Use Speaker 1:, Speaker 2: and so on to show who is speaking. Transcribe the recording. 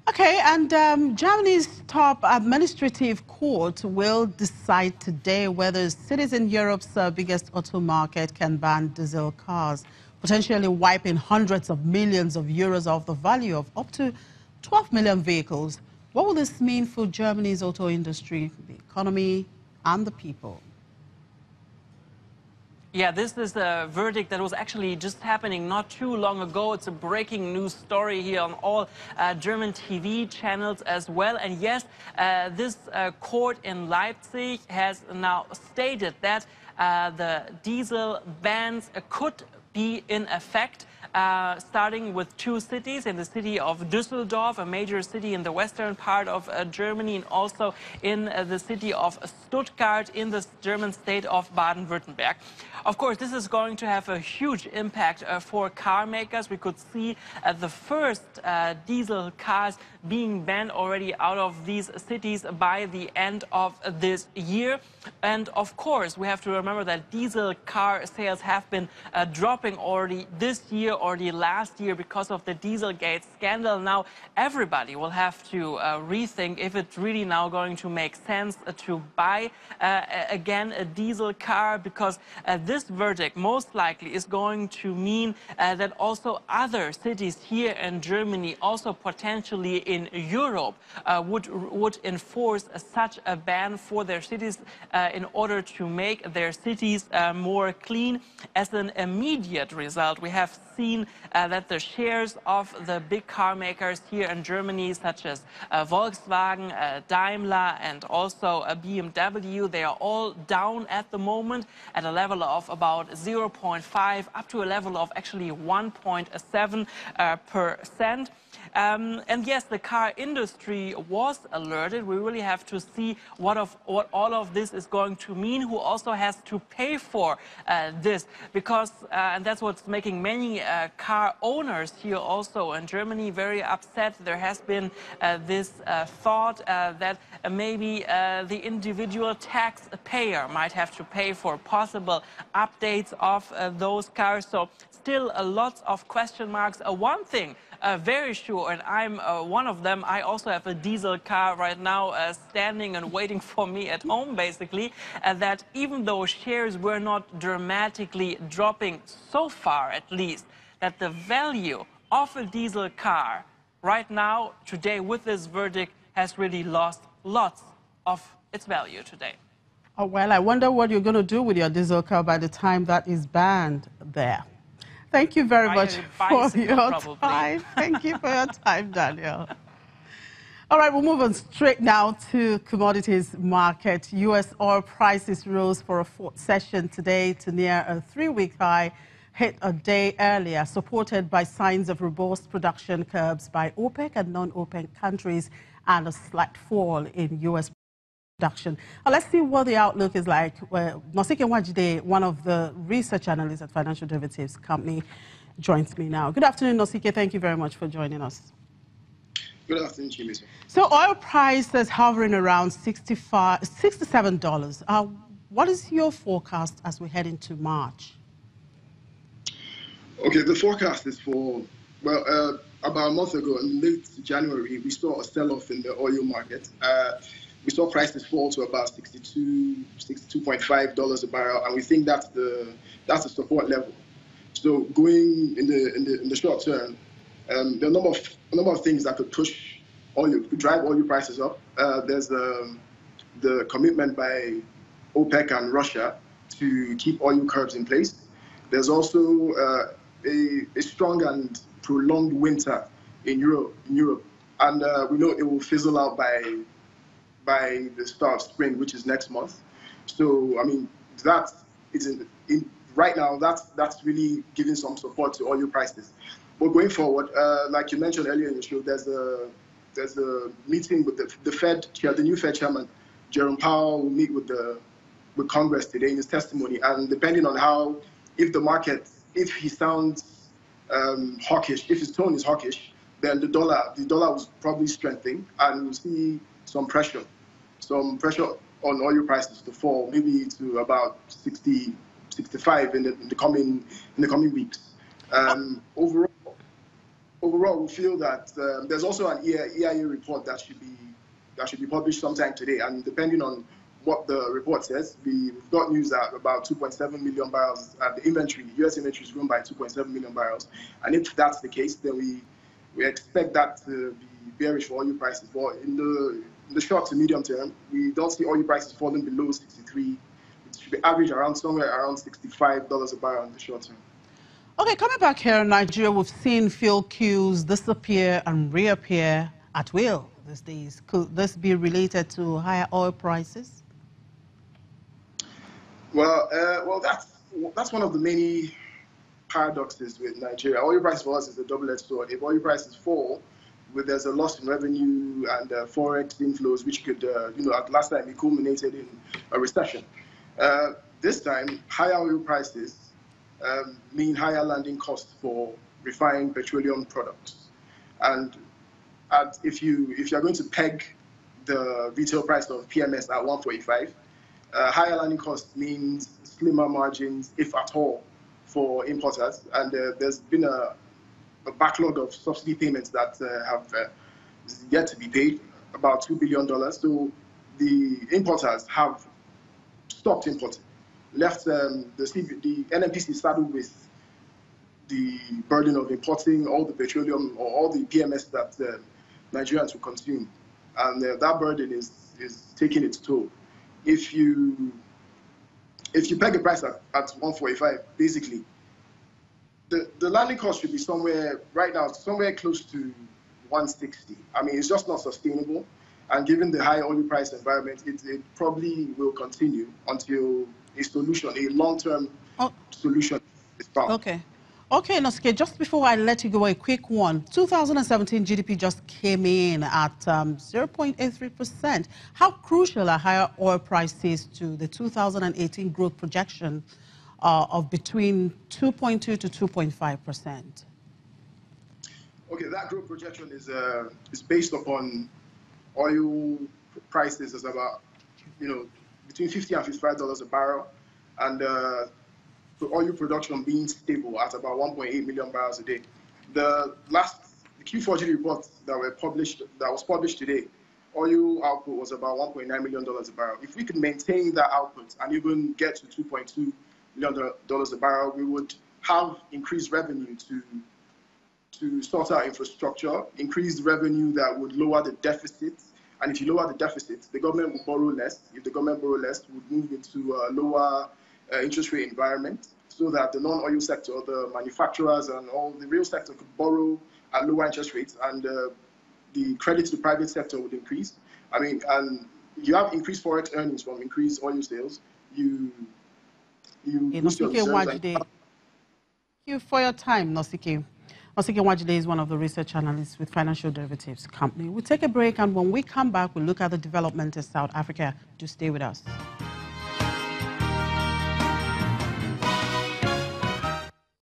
Speaker 1: Okay, and Germany's top administrative court will decide today whether cities in Europe's biggest auto market can ban diesel cars, potentially wiping hundreds of millions of euros off the value of up to 12 million vehicles. What will this mean for Germany's auto industry, the economy, and the people?
Speaker 2: Yeah, this is a verdict that was actually just happening not too long ago. It's a breaking news story here on all German TV channels as well. And yes, this court in Leipzig has now stated that the diesel bans could be in effect, starting with two cities, in the city of Düsseldorf, a major city in the western part of Germany, and also in the city of Stuttgart in the German state of Baden-Württemberg. Of course, this is going to have a huge impact for car makers. We could see the first diesel cars being banned already out of these cities by the end of this year. And of course, we have to remember that diesel car sales have been dropping already this year or the last year because of the Dieselgate scandal. Now, everybody will have to rethink if it's really now going to make sense to buy again a diesel car, because this verdict most likely is going to mean that also other cities here in Germany, also potentially in Europe, would enforce such a ban for their cities in order to make their cities more clean. As an immediate result, we have seen that the shares of the big car makers here in Germany, such as Volkswagen, Daimler, and also BMW, they are all down at the moment at a level of about 0.5 up to a level of actually 1.7%. And yes, the car industry was alerted. We really have to see what all of this is going to mean, who also has to pay for this, because and that's what's making many car owners here also in Germany very upset. There has been this thought that maybe the individual taxpayer might have to pay for possible updates of those cars. So still lots of question marks. One thing very sure, and I'm one of them. I also have a diesel car right now standing and waiting for me at home, basically, that even though shares were not dramatically dropping so far, at least, that the value of a diesel car right now, today, with this verdict, has really lost lots of its value today.
Speaker 1: Oh, well, I wonder what you're going to do with your diesel car by the time that is banned there. Thank you very much for your time. Thank you for your time, Daniel. All right, we'll move on straight now to commodities market. U.S. oil prices rose for a fourth session today to near a three-week high, hit a day earlier, supported by signs of robust production curbs by OPEC and non-OPEC countries and a slight fall in U.S. production. Let's see what the outlook is like. Nosike Wajide, one of the research analysts at Financial Derivatives Company, joins me now. Good afternoon, Nosike. Thank you very much for joining us.
Speaker 3: Good afternoon, Chimisa.
Speaker 1: So oil price is hovering around $67. What is your forecast as we head into March?
Speaker 3: Okay, the forecast is for, well, about a month ago, in late January, we saw a sell-off in the oil market. We saw prices fall to about $62.5 a barrel, and we think that's the support level. So going in the short term, there are a number of things that could push could drive oil prices up. There's the commitment by OPEC and Russia to keep oil curbs in place. There's also a strong and prolonged winter in Europe, and we know it will fizzle out by the start of spring, which is next month. So, I mean, that is right now, that's really giving some support to oil prices. But going forward, like you mentioned earlier in the show, there's a meeting with the Fed chair, the new Fed chairman, Jerome Powell, will meet with Congress today in his testimony. And depending on if he sounds hawkish, if his tone is hawkish, then the dollar will probably strengthen, and we'll see some pressure on oil prices to fall, maybe to about 60, 65 in the coming weeks. Overall, overall, we feel that there's also an EIA report that should be published sometime today, and depending on what the report says, we've got news that about 2.7 million barrels at the inventory, U.S. inventory is grown by 2.7 million barrels, and if that's the case, then we expect that to be bearish for oil prices. But in the short to medium term, we don't see oil prices falling below 63. It should be average around somewhere around $65 a barrel in the short term.
Speaker 1: Okay, coming back here in Nigeria, we've seen fuel queues disappear and reappear at will these days. Could this be related to higher oil prices?
Speaker 3: Well, that's one of the many paradoxes with Nigeria. Oil price for us is a double-edged sword. If oil prices fall, there's a loss in revenue and forex inflows, which could, last time it culminated in a recession. This time, higher oil prices mean higher landing costs for refined petroleum products. And if you're going to peg the retail price of PMS at 145, higher landing cost means slimmer margins, if at all, for importers. And there's been a backlog of subsidy payments that have yet to be paid, about $2 billion. So the importers have stopped importing, left the NNPC saddled with the burden of importing all the petroleum or all the PMS that Nigerians will consume. And that burden is taking its toll. If you peg a price at 145, basically, the landing cost should be somewhere right now, somewhere close to 160. I mean, it's just not sustainable. And given the high oil price environment, it probably will continue until a solution, a long-term solution is found.
Speaker 1: Okay. Okay, Nosike, just before I let you go, a quick one. 2017 GDP just came in at 0.83%. How crucial are higher oil prices to the 2018 growth projection of between 2.2 to 2.5%?
Speaker 3: Okay, that growth projection is based upon oil prices is about, between $50 and $55 a barrel, and oil production being stable at about 1.8 million barrels a day. The Q4 report that was published today, oil output was about $1.9 million a barrel. If we could maintain that output and even get to $2.2 million a barrel, we would have increased revenue to sort out infrastructure, increased revenue that would lower the deficit. And if you lower the deficit, the government will borrow less. If the government borrow less, we would move into a lower interest rate environment, so that the non-oil sector, the manufacturers and all the real sector could borrow at lower interest rates, and the credit to the private sector would increase. I mean, and you have increased forex earnings from increased oil sales. You boost your reserves.
Speaker 1: Thank you for your time, Nosike. Nosike Nwajide is one of the research analysts with Financial Derivatives Company. We'll take a break, and when we come back, we'll look at the development in South Africa. Do stay with us.